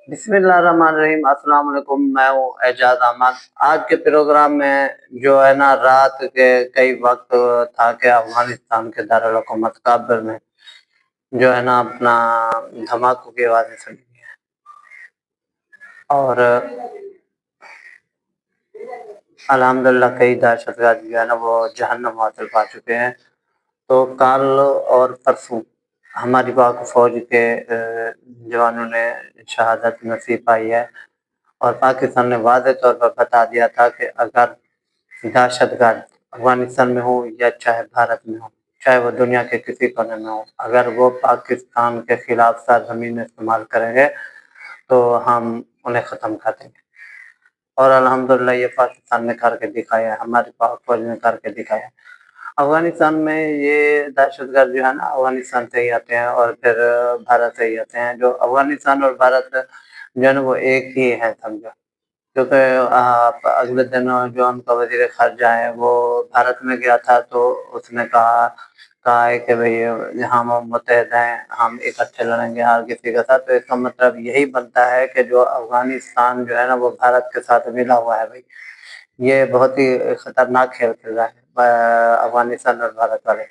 बिस्मिल्लाहिर्रहमानिर्रहीम। अस्सलाम वालेकुम। मैं हूँ एजाज अहमद। आज के प्रोग्राम में जो है ना, रात के कई वक्त था कि अफगानिस्तान के दारुल हुकूमत काबुल में जो है ना अपना धमाकों की आवाज़ें सुनी हैं। और अल्हम्दुलिल्लाह कई दहशतगर्द जो है ना वो जहन्नम हासिल पा चुके हैं। तो कल और परसों हमारी पाक फ़ौज के जवानों ने शहादत नसीब पाई है, और पाकिस्तान ने वाज़ेह तौर पर बता दिया था कि अगर दहशतगर्द अफ़गानिस्तान में हो या चाहे भारत में हो, चाहे वो दुनिया के किसी कोने में हो, अगर वो पाकिस्तान के खिलाफ सरज़मीन इस्तेमाल करेंगे तो हम उन्हें ख़त्म कर देंगे। और अल्हम्दुलिल्लाह ये पाकिस्तान ने करके दिखाया है, हमारी पाक फ़ौज ने करके दिखाया है। अफ़गानिस्तान में ये दहशतगर्द जो है ना अफ़गानिस्तान से ही आते हैं और फिर भारत से ही आते हैं। जो अफ़गानिस्तान और भारत जो है ना वो एक ही है समझो। क्योंकि आप अगले दिन जो उनका वज़ीर ख़ारिजा है वो भारत में गया था, तो उसने कहा है कि भई हम मुत्तहिद हैं, हम इकट्ठे लड़ेंगे हर किसी के साथ। तो इसका मतलब यही बनता है कि जो अफ़गानिस्तान जो है ना वो भारत के साथ मिला हुआ है भई। ये बहुत ही खतरनाक खेल खेल रहा है अफ़गानिस्तान और भारत वाले।